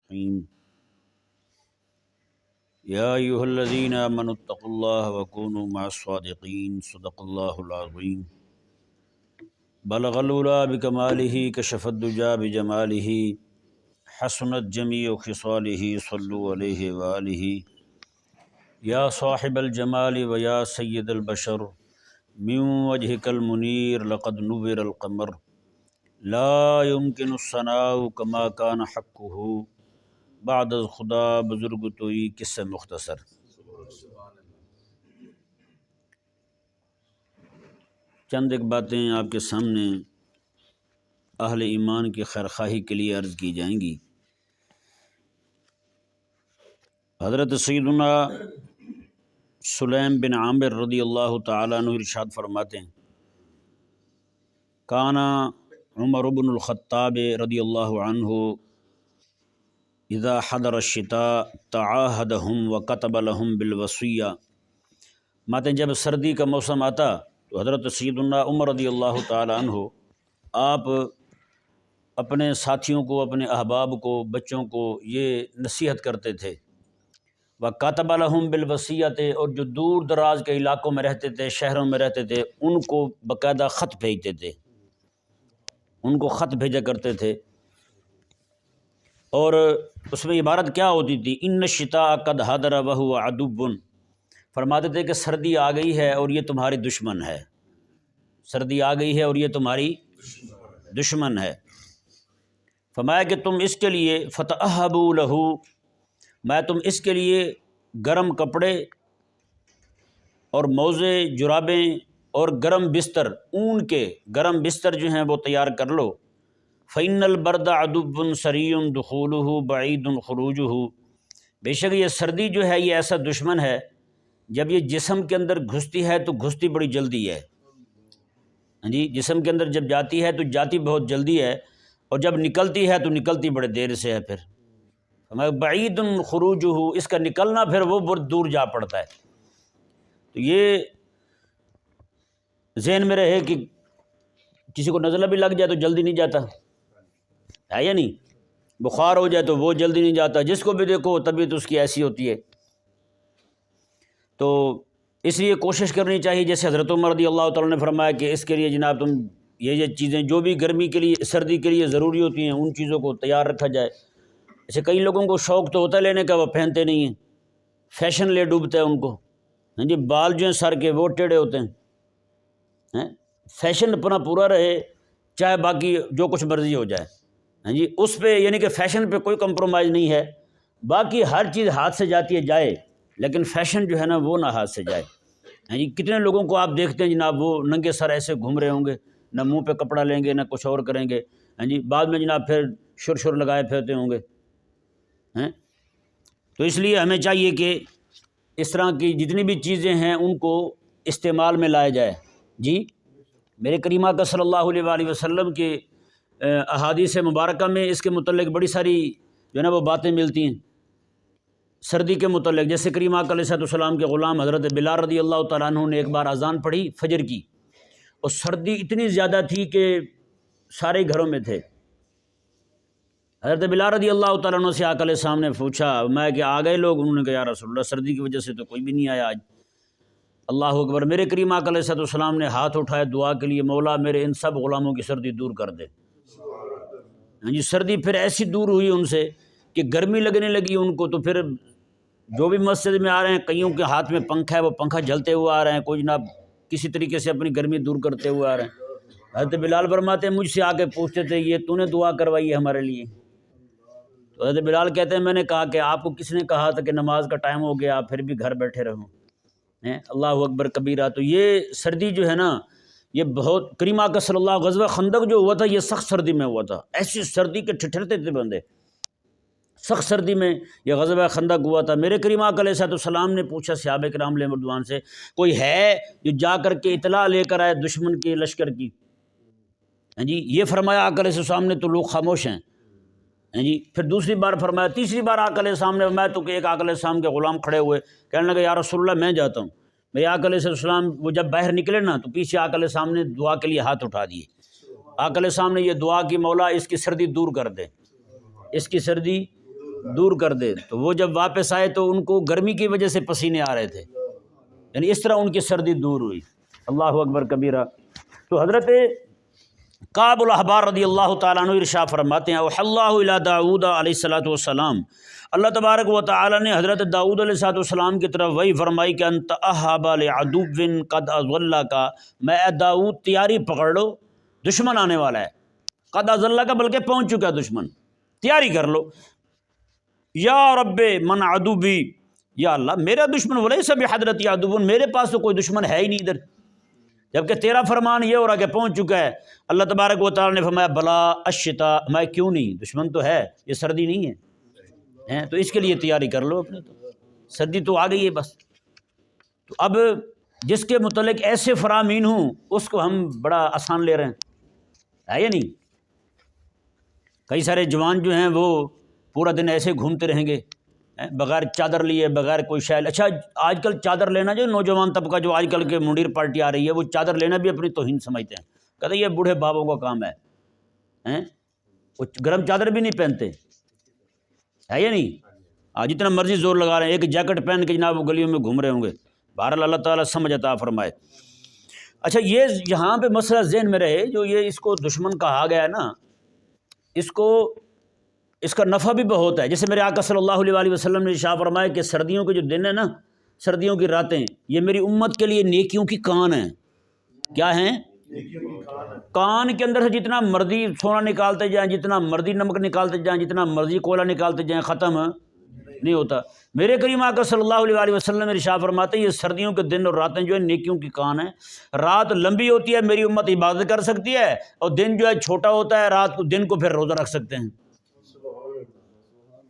الرحیم یا ایھا الذین آمنوا اتقوا اللہ وکونوا مع الصادقین صدق اللہ العظیم بلغ العلا بکمالہ کشف الدجی بجمالہ حسنت جمیع خصالہ صلوا علیہ وآلہ یا صاحب الجمال و یا سید البشر من وجهک المنیر لقد نور القمر لا يمكن الثناء كما كان حقه بعد از خدا بزرگ توئی قصہ مختصر۔ چند ایک باتیں آپ کے سامنے اہل ایمان کی خیرخواہی کے لیے عرض کی جائیں گی۔ حضرت سیدنا سلیم بن عامر رضی اللہ تعالیٰ عنہ ارشاد فرماتے ہیں، کانا عمر بن الخطاب رضی اللہ عنہ اذا حضر الشتاء تعاہدہم وکتب لہم بالوصیہ۔ ماتے جب سردی کا موسم آتا تو حضرت سیدنا عمر رضی اللہ تعالیٰ عنہ آپ اپنے ساتھیوں کو، اپنے احباب کو، بچوں کو یہ نصیحت کرتے تھے، وَكَتَبَ لَهُم بِالْوَصِيَّةِ، اور جو دور دراز کے علاقوں میں رہتے تھے، شہروں میں رہتے تھے، ان کو باقاعدہ خط بھیجتے تھے، ان کو خط بھیجا کرتے تھے۔ اور اس میں عبارت کیا ہوتی تھی؟ ان الشتاء قد حضر وهو عدو، فرماتے تھے کہ سردی آ گئی ہے اور یہ تمہاری دشمن ہے، سردی آ گئی ہے اور یہ تمہاری دشمن ہے۔ فرمایا کہ تم اس کے لیے فتأہبوا لہ، میں تم اس کے لیے گرم کپڑے اور موزے، جرابیں اور گرم بستر، اون کے گرم بستر جو ہیں وہ تیار کر لو۔ فإن البرد عدو سریع دخولہ بعید خروجہ، بے شک یہ سردی جو ہے یہ ایسا دشمن ہے، جب یہ جسم کے اندر گھستی ہے تو گھستی بڑی جلدی ہے، جی جسم کے اندر جب جاتی ہے تو جاتی بہت جلدی ہے، اور جب نکلتی ہے تو نکلتی بڑے دیر سے ہے۔ پھر بعید خروجہ، اس کا نکلنا پھر وہ بہت دور جا پڑتا ہے۔ تو یہ ذہن میں رہے کہ کسی کو نزلہ بھی لگ جائے تو جلدی نہیں جاتا ہے یا نہیں، بخار ہو جائے تو وہ جلدی نہیں جاتا، جس کو بھی دیکھو طبیعت اس کی ایسی ہوتی ہے۔ تو اس لیے کوشش کرنی چاہیے، جیسے حضرت عمر رضی اللہ تعالیٰ نے فرمایا کہ اس کے لیے جناب تم یہ چیزیں جو بھی گرمی کے لیے، سردی کے لیے ضروری ہوتی ہیں، ان چیزوں کو تیار رکھا جائے۔ ایسے کئی لوگوں کو شوق تو ہوتا ہے لینے کا، وہ پہنتے نہیں ہیں، فیشن لے ڈوبتا ہے ان کو، ہاں جی بال جو ہیں سر کے وہ ٹیڑھے ہوتے ہیں، فیشن اپنا پورا رہے، چاہے باقی جو کچھ مرضی ہو جائے، ہاں جی اس پہ یعنی کہ فیشن پہ کوئی کمپرومائز نہیں ہے، باقی ہر چیز ہاتھ سے جاتی ہے جائے، لیکن فیشن جو ہے نا وہ نہ ہاتھ سے جائے۔ ہاں جی کتنے لوگوں کو آپ دیکھتے ہیں جناب وہ ننگے سر ایسے گھوم رہے ہوں گے، نہ منہ پہ کپڑا لیں گے نہ کچھ اور کریں گے، ہاں جی بعد میں جناب پھر شر لگائے پھرتے ہوں گے۔ تو اس لیے ہمیں چاہیے کہ اس طرح کی جتنی بھی چیزیں ہیں ان کو استعمال میں لایا جائے۔ جی میرے کریم آقا صلی اللہ علیہ وآلہ وسلم کے احادیث مبارکہ میں اس کے متعلق بڑی ساری جو ہے نا وہ باتیں ملتی ہیں سردی کے متعلق۔ جیسے کریم آقا علیہ السلام کے غلام حضرت بلال رضی اللہ تعالیٰ عنہ نے ایک بار اذان پڑھی فجر کی، اور سردی اتنی زیادہ تھی کہ سارے گھروں میں تھے۔ حضرت بلال رضی اللہ تعالیٰ عنہ سے آقا علیہ السلام نے پوچھا، میں کہ آ گئے لوگ؟ انہوں نے کہا یا رسول اللہ سردی کی وجہ سے تو کوئی بھی نہیں آیا آج۔ اللہ اکبر۔ میرے کریم آقا علیہ السلام نے ہاتھ اٹھائے دعا کے لیے، مولا میرے ان سب غلاموں کی سردی دور کر دے۔ ہاں جی سردی پھر ایسی دور ہوئی ان سے کہ گرمی لگنے لگی ان کو، تو پھر جو بھی مسجد میں آ رہے ہیں کئیوں کے ہاتھ میں پنکھا ہے، وہ پنکھا جھلتے ہوئے آ رہے ہیں، کوئی جناب کسی طریقے سے اپنی گرمی دور کرتے ہوئے آ رہے ہیں۔ حضرت بلال فرماتے ہیں مجھ سے آ کے پوچھتے تھے یہ تو نے دعا کروائی ہے ہمارے لیے؟ تو حضرت بلال کہتے ہیں میں نے کہا کہ آپ کو کس نے کہا تھا کہ نماز کا ٹائم ہو گیا آپ پھر بھی گھر بیٹھے رہو؟ اللہ اکبر کبیرہ۔ تو یہ سردی جو ہے نا یہ بہت، کریم آقا صلی اللہ، غزوہ خندق جو ہوا تھا یہ سخت سردی میں ہوا تھا، ایسی سردی کے ٹھٹھرتے تھے بندے، سخت سردی میں یہ غزوہ خندق ہوا تھا۔ میرے کریم آقا علیہ السلام نے پوچھا صحابہ کرام علیہم رضوان سے، کوئی ہے جو جا کر کے اطلاع لے کر آئے دشمن کے لشکر کی؟ ہاں جی یہ فرمایا آقا علیہ السلام نے تو لوگ خاموش ہیں۔ ہاں جی پھر دوسری بار فرمایا، تیسری بار آقا علیہ السلام نے فرمایا تو کہ ایک آقا علیہ السلام کے غلام کھڑے ہوئے، کہنے لگے یا رسول اللہ میں جاتا ہوں۔ میرے آقا علیہ السلام وہ جب باہر نکلے نا تو پیچھے آقا علیہ السلام نے دعا کے لیے ہاتھ اٹھا دیے۔ آقا علیہ السلام نے یہ دعا کی، مولا اس کی سردی دور کر دے، اس کی سردی دور کر دے۔ تو وہ جب واپس آئے تو ان کو گرمی کی وجہ سے پسینے آ رہے تھے، یعنی اس طرح ان کی سردی دور ہوئی۔ اللہ اکبر کبیرہ۔ تو حضرت کعب الاحبار رضی اللہ تعالیٰ عنہ ارشاد فرماتے ہیں اوحی اللہ الی داؤد علیہ الصلوۃ والسلام، اللہ تبارک و تعالیٰ نے حضرت داؤد علیہ الصلوۃ والسلام کی طرف وہی فرمائی کہ انت اہب لعدو قد اضلک، میں اے داؤد تیاری پکڑ لو، دشمن آنے والا ہے، قد اضلک بلکہ پہنچ چکا ہے دشمن، تیاری کر لو۔ یا رب من عدوی، یا اللہ میرا دشمن ولیس بحضرتی عدو، میرے پاس تو کوئی دشمن ہے ہی نہیں ادھر، جبکہ تیرا فرمان یہ ہو رہا کہ پہنچ چکا ہے۔ اللہ تبارک و تعالیٰ نے فرمایا بلا الشتاء، میں کیوں نہیں، دشمن تو ہے، یہ سردی نہیں ہے، تو اس کے لیے تیاری کر لو اپنے، تو سردی تو آ گئی ہے بس۔ تو اب جس کے متعلق ایسے فرامین ہوں اس کو ہم بڑا آسان لے رہے ہیں، ہے یا نہیں؟ کئی سارے جوان جو ہیں وہ پورا دن ایسے گھومتے رہیں گے بغیر چادر لیے، بغیر کوئی شیل۔ اچھا آج کل چادر لینا، جو نوجوان طبقہ جو آج کل کے منڈیر پارٹی آ رہی ہے، وہ چادر لینا بھی اپنی توہین سمجھتے ہیں، کہتے ہیں یہ بوڑھے بابوں کا کام ہے، وہ گرم چادر بھی نہیں پہنتے، ہے یا نہیں؟ آج جتنا مرضی زور لگا رہے ہیں، ایک جیکٹ پہن کے جناب وہ گلیوں میں گھوم رہے ہوں گے۔ بہرحال اللہ تعالیٰ سمجھ عطا فرمائے۔ اچھا یہ یہاں پہ مسئلہ ذہن میں رہے، جو یہ اس کو دشمن کہا گیا ہے نا، اس کا نفع بھی بہت ہے۔ جیسے میرے آقا صلی اللہ علیہ وسلم نے ارشاد فرمایا کہ سردیوں کے جو دن ہیں نا، سردیوں کی راتیں، یہ میری امت کے لیے نیکیوں کی کان ہیں۔ کیا ہیں؟ کان کے اندر سے جتنا مرضی سونا نکالتے جائیں، جتنا مرضی نمک نکالتے جائیں، جتنا مرضی کوئلہ نکالتے جائیں، ختم نہیں ہوتا۔ میرے کریم آقا صلی اللہ علیہ وسلم نے ارشاد فرماتے ہیں یہ سردیوں کے دن اور راتیں جو ہیں نیکیوں کی کان ہیں۔ رات لمبی ہوتی ہے، میری امت عبادت کر سکتی ہے، اور دن جو ہے چھوٹا ہوتا ہے، رات کو دن کو پھر روزہ رکھ سکتے ہیں،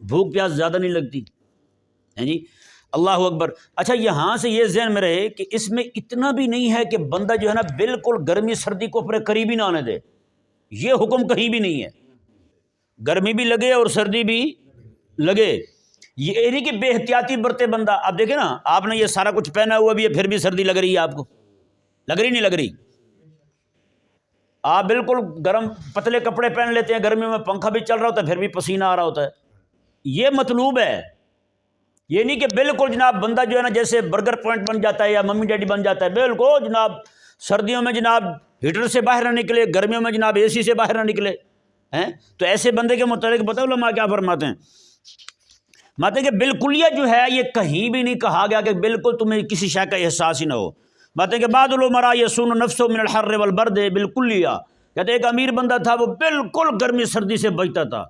بھوک پیاس زیادہ نہیں لگتی ہے جی۔ اللہ اکبر۔ اچھا یہاں سے یہ ذہن میں رہے کہ اس میں اتنا بھی نہیں ہے کہ بندہ جو ہے نا بالکل گرمی سردی کو اپنے قریب ہی نہ آنے دے، یہ حکم کہیں بھی نہیں ہے۔ گرمی بھی لگے اور سردی بھی لگے، یہ نہیں کہ بے احتیاطی برتے بندہ۔ اب دیکھیں نا، آپ نے یہ سارا کچھ پہنا ہوا بھی ہے، پھر بھی سردی لگ رہی ہے، آپ کو لگ رہی نہیں لگ رہی؟ آپ بالکل گرم پتلے کپڑے پہن لیتے ہیں، گرمیوں میں پنکھا بھی چل رہا ہوتا ہے پھر بھی پسینہ آ رہا ہوتا ہے۔ یہ مطلوب ہے، یہ نہیں کہ بالکل جناب بندہ جو ہے نا جیسے برگر پوائنٹ بن جاتا ہے یا ممی ڈیڈی بن جاتا ہے، بالکل جناب سردیوں میں جناب ہیٹر سے باہر نہ نکلے، گرمیوں میں جناب اے سی سے باہر نہ نکلے ہیں۔ تو ایسے بندے کے متعلق بتاؤ علماء کیا فرماتے ہیں؟ ماتے کہ بالکلیہ جو ہے یہ کہیں بھی نہیں کہا گیا کہ بالکل تمہیں کسی شے کا احساس ہی نہ ہو۔ باتیں کہ بعض الامراء یصون نفسه من الحر والبرد بالکلیہ، کہتے ہیں ایک امیر بندہ تھا، وہ بالکل گرمی سردی سے بچتا تھا،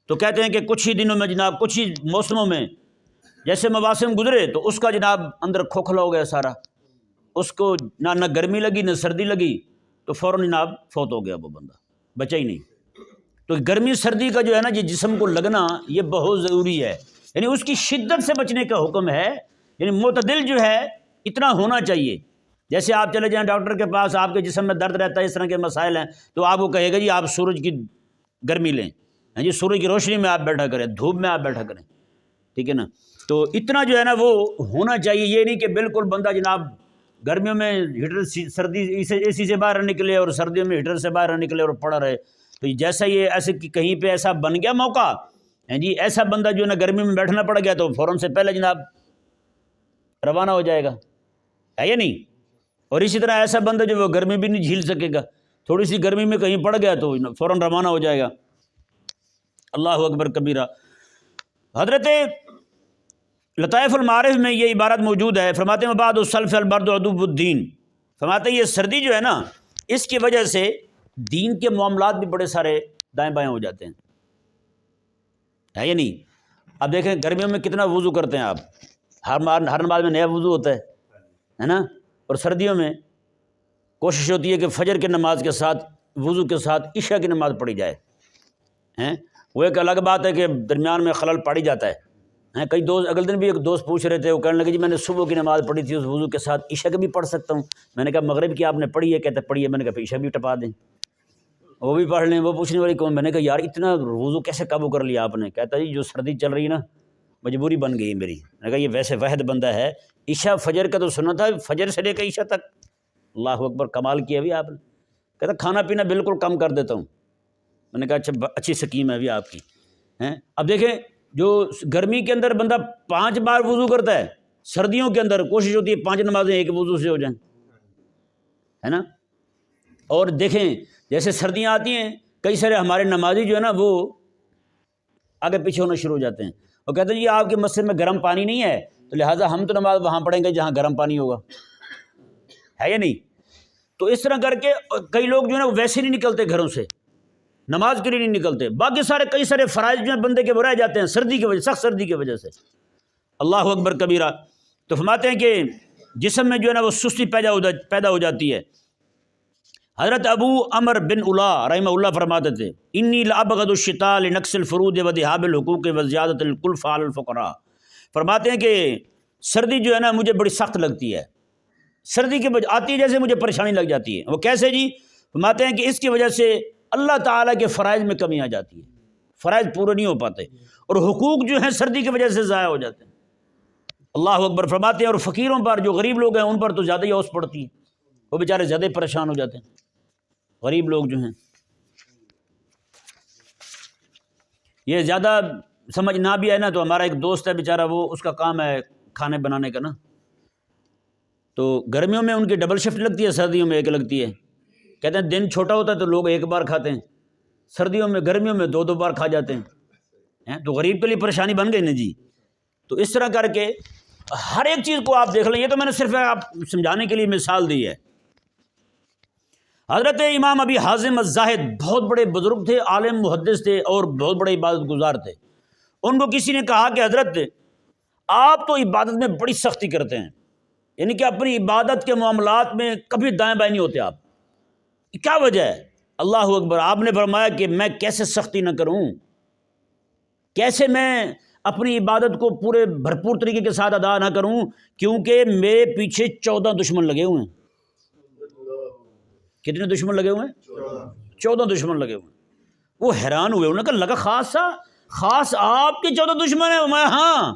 تو کہتے ہیں کہ کچھ ہی دنوں میں جناب، کچھ ہی موسموں میں جیسے مواسم گزرے تو اس کا جناب اندر کھوکھلا ہو گیا سارا، اس کو نہ گرمی لگی نہ سردی لگی، تو فوراً جناب فوت ہو گیا، وہ بندہ بچا ہی نہیں۔ تو گرمی سردی کا جو ہے نا یہ جسم کو لگنا یہ بہت ضروری ہے، یعنی اس کی شدت سے بچنے کا حکم ہے، یعنی معتدل جو ہے اتنا ہونا چاہیے۔ جیسے آپ چلے جائیں ڈاکٹر کے پاس، آپ کے جسم میں درد رہتا ہے، اس طرح کے مسائل ہیں، تو آپ کو کہے گا جی آپ سورج کی گرمی لیں، جی سورج کی روشنی میں آپ بیٹھا کریں، دھوپ میں آپ بیٹھا کریں، ٹھیک ہے نا۔ تو اتنا جو ہے نا وہ ہونا چاہیے، یہ نہیں کہ بالکل بندہ جناب گرمیوں میں ہیٹر سردی اے سی سے باہر نکلے اور سردیوں میں ہیٹر سے باہر نکلے اور پڑا رہے۔ تو جیسا یہ ایسے کہیں پہ ایسا بن گیا موقع جی، ایسا بندہ جو ہے نا گرمی میں بیٹھنا پڑ گیا تو فوراً سے پہلے جناب روانہ ہو جائے گا، ہے یا نہیں؟ اور اسی طرح ایسا بندہ جو وہ گرمی بھی نہیں جھیل سکے گا، تھوڑی سی گرمی میں کہیں پڑ گیا تو فوراً روانہ ہو جائے گا۔ اللہ اکبر کبیرہ۔ حضرت لطائف المعارف میں یہ عبارت موجود ہے، فرماتے ہیں بعد السلف البرد عدو الدین، فرماتے ہیں یہ سردی جو ہے نا اس کی وجہ سے دین کے معاملات بھی بڑے سارے دائیں بائیں ہو جاتے ہیں، ہے یا نہیں؟ اب دیکھیں گرمیوں میں کتنا وضو کرتے ہیں آپ، ہر نماز میں نیا وضو ہوتا ہے نا، اور سردیوں میں کوشش ہوتی ہے کہ فجر کی نماز کے ساتھ وضو کے ساتھ عشاء کی نماز پڑھی جائے ہیں۔ وہ ایک الگ بات ہے کہ درمیان میں خلل پڑ ہی جاتا ہے۔ کئی دوست اگلے دن بھی ایک دوست پوچھ رہے تھے، وہ کہنے لگے جی میں نے صبح کی نماز پڑھی تھی، اس وضو کے ساتھ عشاء کی بھی پڑھ سکتا ہوں؟ میں نے کہا مغرب کی آپ نے پڑھی ہے؟ کہتے پڑھی ہے۔ میں نے کہا عشاء بھی ٹپا دیں، وہ بھی پڑھ لیں۔ وہ پوچھنے والی کون؟ میں نے کہا یار اتنا وضو کیسے قابو کر لیا آپ نے؟ کہتا جی جو سردی چل رہی ہے نا مجبوری بن گئی میری۔ میں نے کہا یہ ویسے واحد بندہ ہے، عشاء فجر کا تو سنا تھا، فجر سے لے کے عشاء تک۔ اللہ اکبر، کمال کیا بھی آپ نے۔ کہتا کھانا پینا بالکل کم کر دیتا ہوں۔ میں نے کہا اچھا اچھی سکیم ہے بھی آپ کی ہیں۔ اب دیکھیں جو گرمی کے اندر بندہ 5 بار وضو کرتا ہے، سردیوں کے اندر کوشش ہوتی ہے 5 نمازیں ایک وضو سے ہو جائیں، ہے نا۔ اور دیکھیں جیسے سردیاں آتی ہیں، کئی سارے ہمارے نمازی جو ہے نا وہ آگے پیچھے ہونا شروع ہو جاتے ہیں، اور کہتے ہیں جی آپ کے مسجد میں گرم پانی نہیں ہے، تو لہٰذا ہم تو نماز وہاں پڑھیں گے جہاں گرم پانی ہوگا، ہے یا نہیں؟ تو اس طرح کر کے کئی لوگ جو ہے نا وہ ویسے نہیں نکلتے گھروں سے، نماز کے لیے نہیں نکلتے، باقی کئی سارے فرائض جو ہیں بندے کے وہ رہ جاتے ہیں سردی کی وجہ، سخت سردی کی وجہ سے۔ اللہ اکبر کبیرہ۔ تو فرماتے ہیں کہ جسم میں جو ہے نا وہ سستی پیدا ہو جاتی ہے۔ حضرت ابو عمر بن علا رحمہ اللہ فرماتے تھے انی لابغض الشتاء لنقص الفروض وذهاب الحقوق وزیادۃ الکلفۃ علی الفقراء۔ فرماتے ہیں کہ سردی جو ہے نا مجھے بڑی سخت لگتی ہے، سردی کی وجہ آتی ہے جیسے مجھے پریشانی لگ جاتی ہے۔ وہ کیسے جی؟ فرماتے ہیں کہ اس کی وجہ سے اللہ تعالیٰ کے فرائض میں کمی آ جاتی ہے، فرائض پورے نہیں ہو پاتے، اور حقوق جو ہیں سردی کی وجہ سے ضائع ہو جاتے ہیں۔ اللہ اکبر۔ فرماتے ہیں اور فقیروں پر، جو غریب لوگ ہیں ان پر تو زیادہ ہی اوس پڑتی ہے، وہ بیچارے زیادہ پریشان ہو جاتے ہیں، غریب لوگ جو ہیں۔ یہ زیادہ سمجھ نہ بھی آئے نا تو ہمارا ایک دوست ہے بیچارہ، وہ اس کا کام ہے کھانے بنانے کا نا، تو گرمیوں میں ان کی ڈبل شفٹ لگتی ہے، سردیوں میں ایک لگتی ہے۔ کہتے ہیں دن چھوٹا ہوتا ہے تو لوگ ایک بار کھاتے ہیں، سردیوں میں گرمیوں میں 2 بار کھا جاتے ہیں، تو غریب کے لیے پریشانی بن گئی نا جی۔ تو اس طرح کر کے ہر ایک چیز کو آپ دیکھ لیں، یہ تو میں نے صرف آپ سمجھانے کے لیے مثال دی ہے۔ حضرت امام ابی حازم الزاہد بہت بڑے بزرگ تھے، عالم محدث تھے اور بہت بڑے عبادت گزار تھے۔ ان کو کسی نے کہا کہ حضرت آپ تو عبادت میں بڑی سختی کرتے ہیں، یعنی کہ اپنی عبادت کے معاملات میں کبھی دائیں بائیں نہیں ہوتے، آپ کیا وجہ ہے؟ اللہ اکبر۔ آپ نے فرمایا کہ میں کیسے سختی نہ کروں، کیسے میں اپنی عبادت کو پورے بھرپور طریقے کے ساتھ ادا نہ کروں، کیونکہ میرے پیچھے 14 دشمن لگے ہوئے ہیں۔ کتنے دشمن لگے ہوئے ہیں؟ 14 دشمن لگے ہوئے ہیں۔ وہ حیران ہوئے، انہوں نے کہا لگا خاص آپ کے 14 دشمن ہیں؟ میں ہاں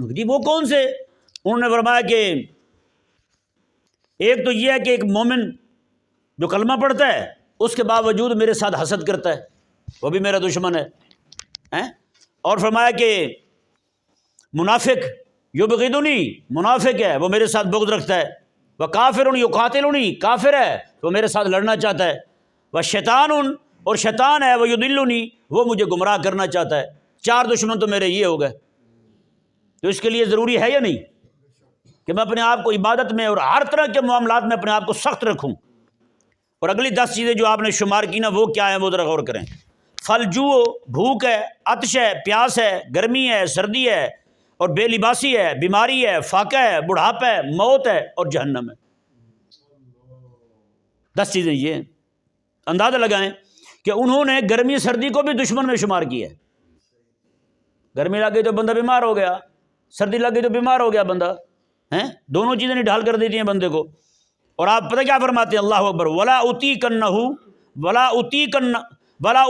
جی، وہ کون سے؟ انہوں نے فرمایا کہ ایک تو یہ ہے کہ ایک مومن جو کلمہ پڑھتا ہے اس کے باوجود میرے ساتھ حسد کرتا ہے، وہ بھی میرا دشمن ہے۔ اور فرمایا کہ منافق یبغضنی، منافق ہے وہ میرے ساتھ بغض رکھتا ہے، وہ کافر یقاتلنی، کافر ہے وہ میرے ساتھ لڑنا چاہتا ہے، وہ شیطان، اور شیطان ہے وہ یضلنی، وہ مجھے گمراہ کرنا چاہتا ہے۔ 4 دشمن تو میرے یہ ہو گئے۔ تو اس کے لیے ضروری ہے یا نہیں کہ میں اپنے آپ کو عبادت میں اور ہر طرح کے معاملات میں اپنے آپ کو سخت رکھوں؟ اور اگلی 10 چیزیں جو آپ نے شمار کی نا وہ کیا ہیں، وہ ذرا غور کریں۔ فلجو، بھوک ہے، عطش ہے، پیاس ہے، گرمی ہے، سردی ہے، اور بے لباسی ہے، بیماری ہے، فاقہ ہے، بڑھاپا ہے، موت ہے، اور جہنم ہے۔ 10 چیزیں یہ ہیں۔ اندازہ لگائیں کہ انہوں نے گرمی سردی کو بھی دشمن میں شمار کیا ہے۔ گرمی لگ گئی تو بندہ بیمار ہو گیا، سردی لگ گئی تو بیمار ہو گیا بندہ، ہیں دونوں چیزیں نڈھال کر دیتی ہیں بندے کو۔ اور آپ پتہ کیا فرماتے ہیں؟ اللہ اکبر۔ ولا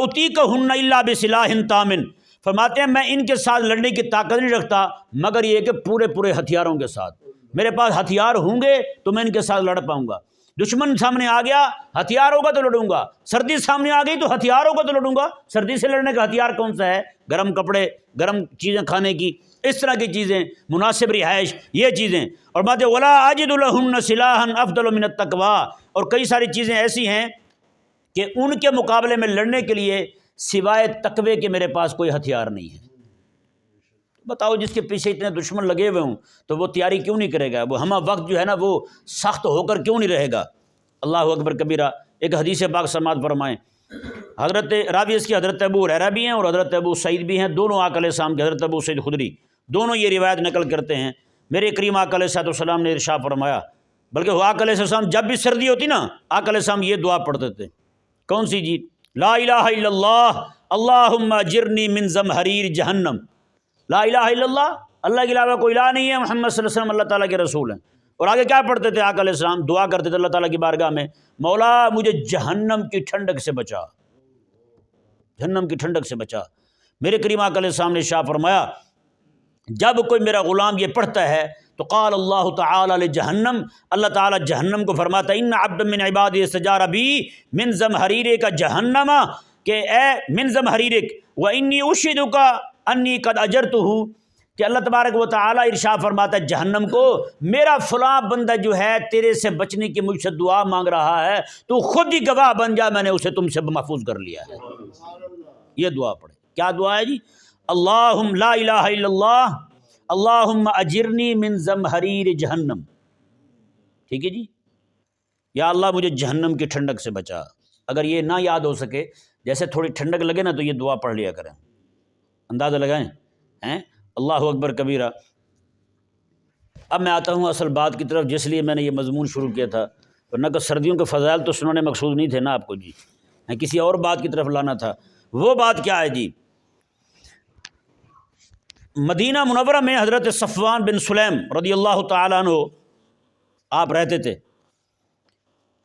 اطیقہن الا بسلاح تامن۔ فرماتے ہیں میں ان کے ساتھ لڑنے کی طاقت نہیں رکھتا مگر یہ کہ پورے ہتھیاروں کے ساتھ، میرے پاس ہتھیار ہوں گے تو میں ان کے ساتھ لڑ پاؤں گا۔ دشمن سامنے آ گیا، ہتھیار ہوگا تو لڑوں گا۔ سردی سامنے آ گئی تو ہتھیار ہوگا تو لڑوں گا۔ سردی سے لڑنے کا ہتھیار کون سا ہے؟ گرم کپڑے، گرم چیزیں کھانے کی، اس طرح کی چیزیں، مناسب رہائش، یہ چیزیں۔ اور بات ولا اجد لهن سلاحا افضل من التقوی، اور کئی ساری چیزیں ایسی ہیں کہ ان کے مقابلے میں لڑنے کے لیے سوائے تقوی کے میرے پاس کوئی ہتھیار نہیں ہے۔ بتاؤ جس کے پیچھے اتنے دشمن لگے ہوئے ہوں تو وہ تیاری کیوں نہیں کرے گا؟ وہ ہمہ وقت جو ہے نا وہ سخت ہو کر کیوں نہیں رہے گا؟ اللہ اکبر کبیرہ۔ ایک حدیث پاک سماعت فرمائیں، حضرت راوی اس کی حضرت ابو ہریرہ بھی ہیں اور حضرت ابو سعید بھی ہیں، دونوں آقا علیہ السلام کے، حضرت ابو سعید خدری دونوں یہ روایت نقل کرتے ہیں۔ میرے کریم آقا علیہ السلام نے ارشاد فرمایا، بلکہ وہ آقا علیہ السلام جب بھی سردی ہوتی نا آقا علیہ السلام یہ دعا پڑھتے تھے۔ کون سی جی؟ لا الہ الا اللہ اللہم اجرنی من زمہریر جہنم۔ لا الہ الا اللہ، اللہ کے علاوہ کوئی الہ نہیں ہے، محمد صلی اللہ علیہ وسلم اللہ تعالیٰ کے رسول ہیں۔ اور آگے کیا پڑھتے تھے آقا علیہ السلام؟ دعا کرتے تھے اللہ تعالیٰ کی بارگاہ میں، مولا مجھے جہنم کی ٹھنڈک سے بچا، جہنم کی ٹھنڈک سے بچا۔ میرے کریم آقا علیہ السلام نے ارشاد فرمایا جب کوئی میرا غلام یہ پڑھتا ہے تو قال اللہ تعالی لجہنم، اللہ تعالیٰ جہنم کو فرماتا ہے ان عبد من عبادی استجار بی من زمہریرک جہنم، کہ اے من زمہریرک و انی اشہدک انی قد اجرتہ، کہ اللہ تبارک و تعالیٰ ارشاد فرماتا ہے جہنم کو، میرا فلاں بندہ جو ہے تیرے سے بچنے کی مجھ سے دعا مانگ رہا ہے، تو خود ہی گواہ بن جا، میں نے اسے تم سے محفوظ کر لیا ہے۔ یہ دعا پڑھے، کیا دعا ہے جی؟ اللہم لا الہ الا اللہ اللہم اجرنی من زمہریر جہنم، ٹھیک ہے جی، یا اللہ مجھے جہنم کی ٹھنڈک سے بچا۔ اگر یہ نہ یاد ہو سکے، جیسے تھوڑی ٹھنڈک لگے نا تو یہ دعا پڑھ لیا کریں، اندازہ لگائیں ہیں۔ اللہ اکبر کبیرہ۔ اب میں آتا ہوں اصل بات کی طرف، جس لیے میں نے یہ مضمون شروع کیا تھا، ورنہ کہ سردیوں کے فضائل تو سنانے مقصود نہیں تھے نا آپ کو جی، کسی اور بات کی طرف لانا تھا۔ وہ بات کیا ہے جی؟ مدینہ منورہ میں حضرت صفوان بن سلیم رضی اللہ تعالیٰ عنہ آپ رہتے تھے۔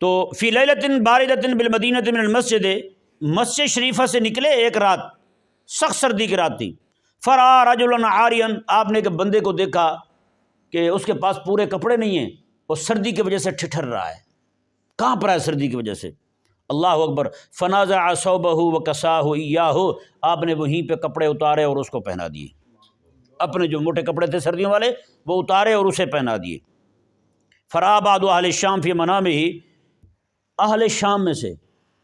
تو فی لیلۃ باردۃ بالمدینۃ من المسجد، مسجد شریفہ سے نکلے ایک رات، سخت سردی کی رات تھی۔ فرآ رجلا عاریا، آپ نے ایک بندے کو دیکھا کہ اس کے پاس پورے کپڑے نہیں ہیں، اور سردی کی وجہ سے ٹھٹھر رہا ہے، کانپ رہا ہے سردی کی وجہ سے۔ اللہ اکبر۔ فنازع ثوبہ وکساہ ایاہ، آپ نے وہیں پہ کپڑے اتارے اور اس کو پہنا دیے، اپنے جو موٹے کپڑے تھے سردیوں والے وہ اتارے اور اسے پہنا دیے۔ فرآ بعض اہل الشام فی منامہ، اہل شام میں سے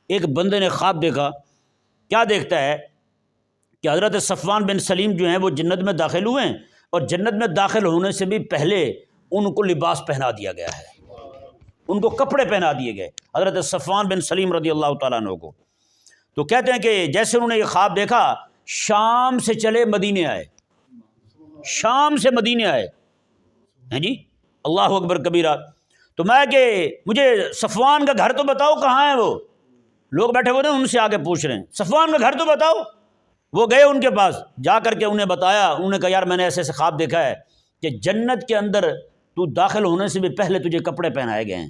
ایک بندے نے خواب دیکھا۔ کیا دیکھتا ہے کہ حضرت صفوان بن سلیم جو ہیں وہ جنت میں داخل ہوئے ہیں، اور جنت میں داخل ہونے سے بھی پہلے ان کو لباس پہنا دیا گیا ہے، ان کو کپڑے پہنا دیے گئے حضرت صفوان بن سلیم رضی اللہ تعالیٰ عنہ کو۔ تو کہتے ہیں کہ جیسے انہوں نے یہ خواب دیکھا، شام سے چلے مدینے آئے، شام سے مدینے آئے ہیں جی، اللہ اکبر کبیرہ۔ تو میں کہ مجھے صفوان کا گھر تو بتاؤ کہاں ہے، وہ لوگ بیٹھے ہوئے ہیں ان سے آگے پوچھ رہے ہیں صفوان کا گھر تو بتاؤ۔ وہ گئے ان کے پاس، جا کر کے انہیں بتایا، انہوں نے کہا یار میں نے ایسے ایسے خواب دیکھا ہے کہ جنت کے اندر تو داخل ہونے سے بھی پہلے تجھے کپڑے پہنائے گئے ہیں،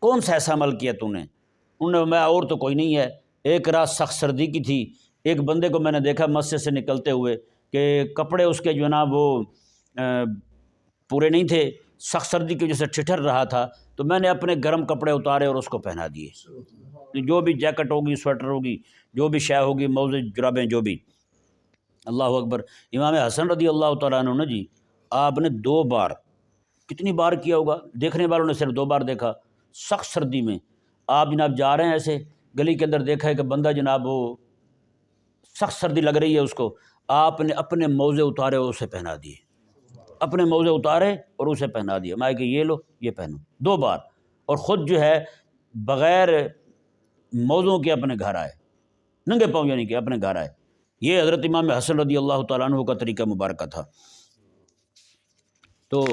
کون سا ایسا عمل کیا تو نے؟ انہوں نے، میں اور تو کوئی نہیں ہے، ایک رات سخت سردی کی تھی، ایک بندے کو میں نے دیکھا مسجد سے نکلتے ہوئے کہ کپڑے اس کے جو ہے نا وہ پورے نہیں تھے، سخت سردی کی وجہ سے ٹھٹھر رہا تھا، تو میں نے اپنے گرم کپڑے اتارے اور اس کو پہنا دیے، جو بھی جیکٹ ہوگی، سویٹر ہوگی، جو بھی شے ہوگی، موزے جرابیں جو بھی۔ اللہ اکبر۔ امام حسن رضی اللہ تعالیٰ عنہ نے جی، آپ نے 2 بار، کتنی بار کیا ہوگا، دیکھنے والوں نے صرف 2 بار دیکھا، سخت سردی میں آپ جناب جا رہے ہیں ایسے گلی کے اندر، دیکھا ہے کہ بندہ جناب وہ سخت سردی لگ رہی ہے اس کو، آپ نے اپنے موزے اتارے اور اسے پہنا دیے، اپنے موزے اتارے اور اسے پہنا دیا، میں کہ یہ لو یہ پہنو، 2 بار، اور خود جو ہے بغیر موزوں کے اپنے گھر آئے، ننگے پاؤں، یعنی کہ اپنے گھر آئے۔ یہ حضرت امام حسن رضی اللہ تعالیٰ عنہ کا طریقہ مبارکہ تھا۔ تو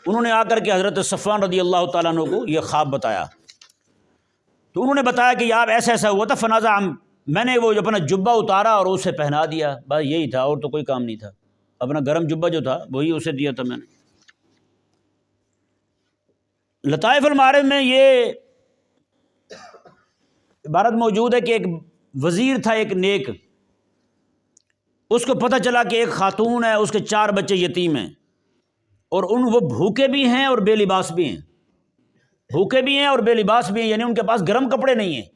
انہوں نے آ کر کے حضرت صفوان رضی اللہ تعالیٰ عنہ کو یہ خواب بتایا، تو انہوں نے بتایا کہ یار ایسا ایسا ہوا تھا، فنازع، میں نے وہ اپنا جبہ اتارا اور اسے پہنا دیا، بس یہی تھا، اور تو کوئی کام نہیں تھا، اپنا گرم جبہ جو تھا وہی اسے دیا تھا میں نے۔ لطائف المعارف میں یہ عبارت موجود ہے کہ ایک وزیر تھا، ایک نیک، اس کو پتہ چلا کہ ایک خاتون ہے، اس کے 4 بچے یتیم ہیں، اور وہ بھوکے بھی ہیں اور بے لباس بھی ہیں، بھوکے بھی ہیں اور بے لباس بھی ہیں، یعنی ان کے پاس گرم کپڑے نہیں ہیں۔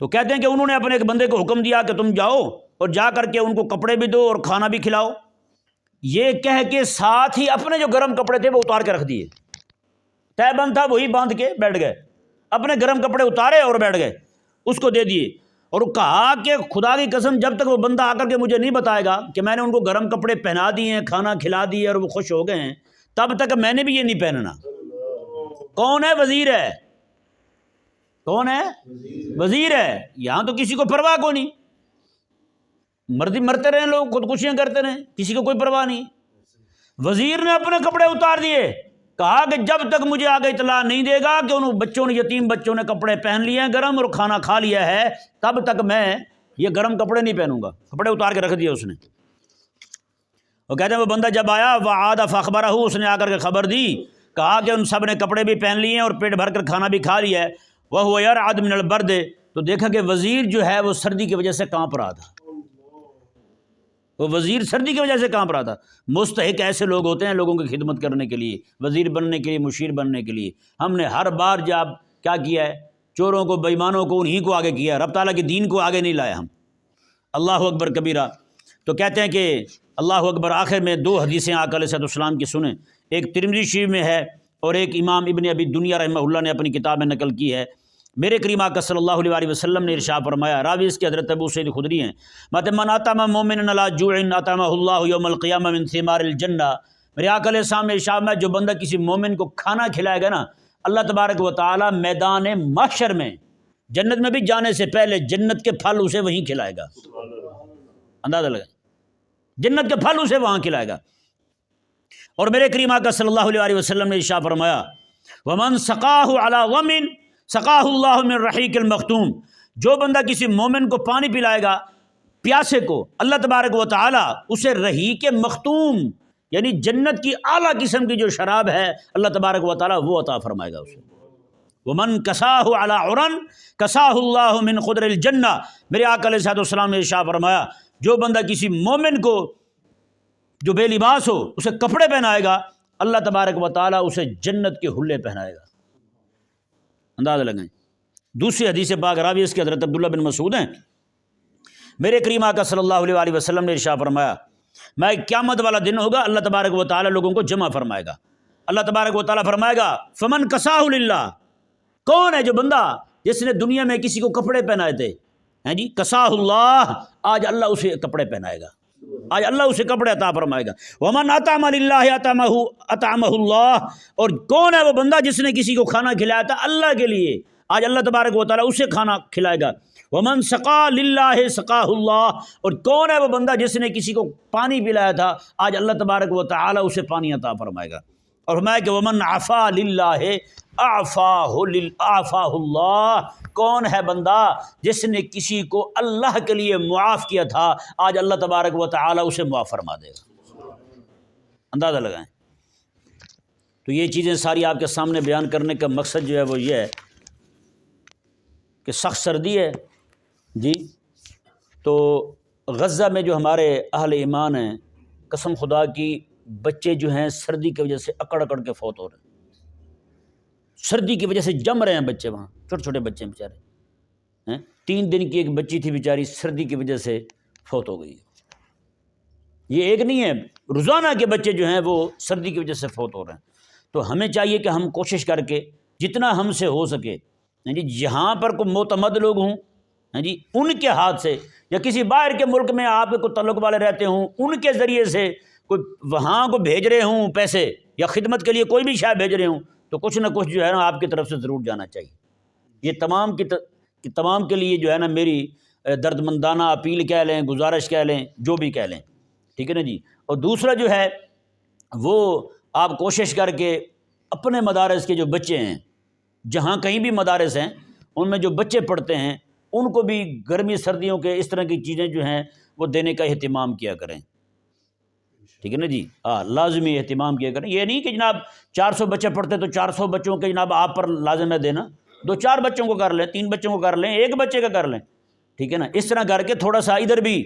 تو کہتے ہیں کہ انہوں نے اپنے ایک بندے کو حکم دیا کہ تم جاؤ اور جا کر کے ان کو کپڑے بھی دو اور کھانا بھی کھلاؤ، یہ کہہ کے ساتھ ہی اپنے جو گرم کپڑے تھے وہ اتار کے رکھ دیے، طے بند تھا وہی باندھ کے بیٹھ گئے، اپنے گرم کپڑے اتارے اور بیٹھ گئے، اس کو دے دیے، اور کہا کہ خدا کی قسم جب تک وہ بندہ آ کر کے مجھے نہیں بتائے گا کہ میں نے ان کو گرم کپڑے پہنا دیے ہیں، کھانا کھلا دیے اور وہ خوش ہو گئے ہیں، تب تک میں نے بھی یہ نہیں پہننا۔ کون ہے؟ وزیر ہے۔ کون ہے؟ وزیر ہے۔ یہاں تو کسی کو پرواہ کو نہیں، مرتے رہے لوگ، خودکشیاں کرتے رہے، کسی کو کوئی پرواہ نہیں۔ وزیر نے اپنے کپڑے اتار دیے، کہا کہ جب تک مجھے آگے اطلاع نہیں دے گا کہ ان بچوں نے، یتیم بچوں نے کپڑے پہن لیے ہیں گرم اور کھانا کھا لیا ہے، تب تک میں یہ گرم کپڑے نہیں پہنوں گا۔ کپڑے اتار کے رکھ دیے اس نے۔ وہ کہتے ہیں وہ بندہ جب آیا وعاد فاخبرہ، اس نے آ کر کے خبر دی، کہا کہ ان سب نے کپڑے بھی پہن لیے ہیں اور پیٹ بھر کر کھانا بھی کھا لیا ہے، وہو یرعد من البرد، تو دیکھا کہ وزیر جو ہے وہ سردی کی وجہ سے کانپ رہا تھا، وہ وزیر سردی کی وجہ سے کانپ رہا تھا۔ مستحق ایسے لوگ ہوتے ہیں لوگوں کی خدمت کرنے کے لیے، وزیر بننے کے لیے، مشیر بننے کے لیے۔ ہم نے ہر بار جب کیا کیا ہے، چوروں کو، بےایمانوں کو، انہی کو آگے کیا ہے، رب تعالیٰ کے دین کو آگے نہیں لایا ہم۔ اللہ اکبر کبیرہ۔ تو کہتے ہیں کہ اللہ اکبر۔ آخر میں دو حدیثیں آقا علیہ السلام کی سنیں، ایک ترمذی شریف میں ہے اور ایک امام ابن ابی دنیا رحمہ اللہ نے اپنی کتاب میں نقل کی ہے۔ میرے کریم آقا صلی اللہ علیہ وسلم نے ارشاد فرمایا، راوی اس کے حضرت ابو سعید خدری ہیں، من اطعم مؤمنا علی جوع اطعمہ اللہ یوم القیامہ من ثمار الجنہ۔ میرے آقا علیہ السلام نے ارشاد میں جو بندہ کسی مومن کو کھانا کھلائے گا نا، اللہ تبارک و تعالی میدان محشر میں، جنت میں بھی جانے سے پہلے جنت کے پھل اسے وہیں کھلائے گا۔ اندازہ لگائیں، جنت کے پھل اسے وہاں کھلائے گا۔ اور میرے کریم آقا صلی اللہ علیہ وسلم نے ارشاد فرمایا، ومن سقاہ علی ومن سقاہ اللہ من رحیق المختوم۔ جو بندہ کسی مومن کو پانی پلائے گا، پیاسے کو، اللہ تبارک و تعالی اسے رحیق مختوم یعنی جنت کی اعلیٰ قسم کی جو شراب ہے اللہ تبارک و تعالی وہ عطا فرمائے گا اسے۔ ومن کساہ علی عرن کساہ اللہ من خضر الجنہ۔ میرے آقا علیہ السلام نے ارشاد فرمایا، جو بندہ کسی مومن کو جو بے لباس ہو اسے کپڑے پہنائے گا، اللہ تبارک و تعالی اسے جنت کے حلے پہنائے گا۔ اندازہ لگائیں۔ دوسری حدیث پاک راوی اس کے حضرت عبداللہ بن مسعود ہیں، میرے کریم آقا صلی اللہ علیہ وسلم نے ارشاد فرمایا، میں قیامت والا دن ہوگا، اللہ تبارک و تعالی لوگوں کو جمع فرمائے گا۔ اللہ تبارک و تعالی فرمائے گا، فمن کساہ للہ۔ کون ہے جو بندہ جس نے دنیا میں کسی کو کپڑے پہنائے تھے، ہیں جی، کساہ اللہ، آج اللہ اسے کپڑے پہنائے گا، آج اللہ اسے کپڑے عطا فرمائے گا۔ ومن اطعم للہ اطعمہ اللہ۔ اور کون ہے وہ بندہ جس نے کسی کو کھانا کھلایا تھا اللہ کے لیے، آج اللہ تبارک و تعالیٰ اسے کھانا کھلائے گا۔ ومن سقا للہ سقاہ اللہ۔ اور کون ہے وہ بندہ جس نے کسی کو پانی پلایا تھا، آج اللہ تبارک و تعالیٰ اسے پانی عطا فرمائے گا۔ اور فرمایا کہ ومن عفا للہ اعفاہ اللہ۔ کون ہے بندہ جس نے کسی کو اللہ کے لیے معاف کیا تھا، آج اللہ تبارک و تعالی اسے معاف فرما دے گا۔ اندازہ لگائیں۔ تو یہ چیزیں ساری آپ کے سامنے بیان کرنے کا مقصد جو ہے وہ یہ ہے کہ سخت سردی ہے جی، تو غزہ میں جو ہمارے اہل ایمان ہیں، قسم خدا کی بچے جو ہیں سردی کی وجہ سے اکڑ اکڑ کے فوت ہو رہے ہیں، سردی کی وجہ سے جم رہے ہیں بچے، وہاں چھوٹے چھوٹے بچے ہیں بیچارے۔ 3 دن کی ایک بچی تھی بیچاری، سردی کی وجہ سے فوت ہو گئی۔ یہ ایک نہیں ہے، روزانہ کے بچے جو ہیں وہ سردی کی وجہ سے فوت ہو رہے ہیں۔ تو ہمیں چاہیے کہ ہم کوشش کر کے جتنا ہم سے ہو سکے، جی جہاں پر کوئی معتمد لوگ ہوں جی ان کے ہاتھ سے، یا کسی باہر کے ملک میں آپ کے کوئی تعلق والے رہتے ہوں ان کے ذریعے سے کوئی وہاں کو بھیج رہے ہوں پیسے، یا خدمت کے لیے کوئی بھی شاید بھیج رہے ہوں، تو کچھ نہ کچھ جو ہے نا آپ کی طرف سے ضرور جانا چاہیے۔ یہ تمام کے لیے جو ہے نا میری دردمندانہ اپیل کہہ لیں، گزارش کہہ لیں، جو بھی کہہ لیں، ٹھیک ہے نا جی۔ اور دوسرا جو ہے وہ آپ کوشش کر کے اپنے مدارس کے جو بچے ہیں، جہاں کہیں بھی مدارس ہیں ان میں جو بچے پڑھتے ہیں ان کو بھی گرمی سردیوں کے اس طرح کی چیزیں جو ہیں وہ دینے کا اہتمام کیا کریں، ٹھیک ہے نا جی۔ لازمی اہتمام کیا کریں۔ یہ نہیں کہ جناب 400 بچے پڑھتے تو 400 بچوں کے جناب آپ پر لازم ہے دینا، 2-4 بچوں کو کر لیں، 3 بچوں کو کر لیں، 1 بچے کا کر لیں، ٹھیک ہے نا۔ اس طرح کر کے تھوڑا سا ادھر بھی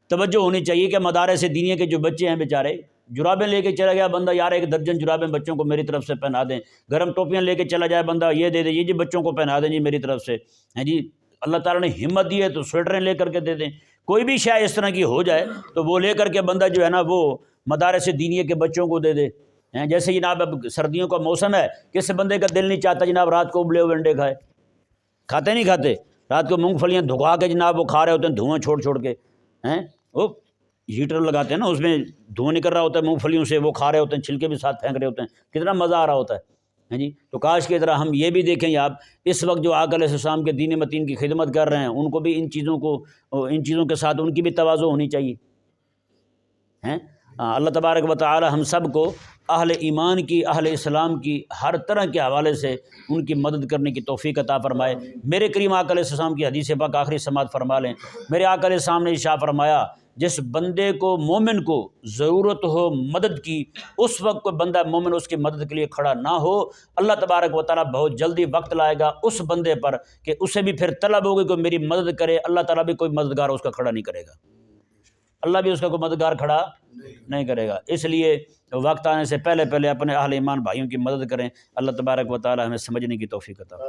توجہ ہونی چاہیے کہ مدارس دینیہ کے جو بچے ہیں بیچارے، جرابیں لے کے چلا گیا بندہ، یار 1 درجن جرابیں بچوں کو میری طرف سے پہنا دیں، گرم ٹوپیاں لے کے چلا جائے بندہ، یہ دے دیں، یہ جی بچوں کو پہنا دیں جی میری طرف سے، ہیں جی۔ اللہ تعالیٰ نے ہمت دی ہے تو سویٹریں لے کر کے دے دیں، کوئی بھی شے اس طرح کی ہو جائے تو وہ لے کر کے بندہ جو ہے نا وہ مدارس دینیہ کے بچوں کو دے دے۔ جیسے جناب اب سردیوں کا موسم ہے، کس بندے کا دل نہیں چاہتا جناب رات کو ابلے ہوئے انڈے کھائے، کھاتے نہیں کھاتے، رات کو مونگ پھلیاں دھکا کے جناب وہ کھا رہے ہوتے ہیں دھواں چھوڑ چھوڑ کے، وہ ہیٹر لگاتے ہیں نا اس میں دھواں نکل رہا ہوتا ہے مونگ پھلیوں سے، وہ کھا رہے ہوتے ہیں، چھلکے بھی ساتھ پھینک رہے ہوتے ہیں، کتنا مزہ آ رہا ہوتا ہے جی۔ تو کاش کی طرح ہم یہ بھی دیکھیں، آپ اس وقت جو آقا علیہ السلام کے دین متین کی خدمت کر رہے ہیں ان کو بھی ان چیزوں کے ساتھ ان کی بھی تواضع ہونی چاہیے۔ اللہ تبارک و تعالی ہم سب کو اہل ایمان کی، اہل اسلام کی ہر طرح کے حوالے سے ان کی مدد کرنے کی توفیق عطا فرمائے۔ میرے کریم آقا علیہ السلام کی حدیث پاک آخری سماعت فرما لیں۔ میرے آقا علیہ السلام نے ارشاد فرمایا، جس بندے کو مومن کو ضرورت ہو مدد کی، اس وقت کوئی بندہ مومن اس کی مدد کے لیے کھڑا نہ ہو، اللہ تبارک و تعالیٰ بہت جلدی وقت لائے گا اس بندے پر کہ اسے بھی پھر طلب ہوگی کہ میری مدد کرے، اللہ تعالیٰ بھی کوئی مددگار اس کا کھڑا نہیں کرے گا، اللہ بھی اس کا کوئی مددگار کھڑا نہیں کرے گا۔ اس لیے وقت آنے سے پہلے اپنے اہل ایمان بھائیوں کی مدد کریں۔ اللہ تبارک و تعالیٰ ہمیں سمجھنے کی توفیق عطا فرمائے۔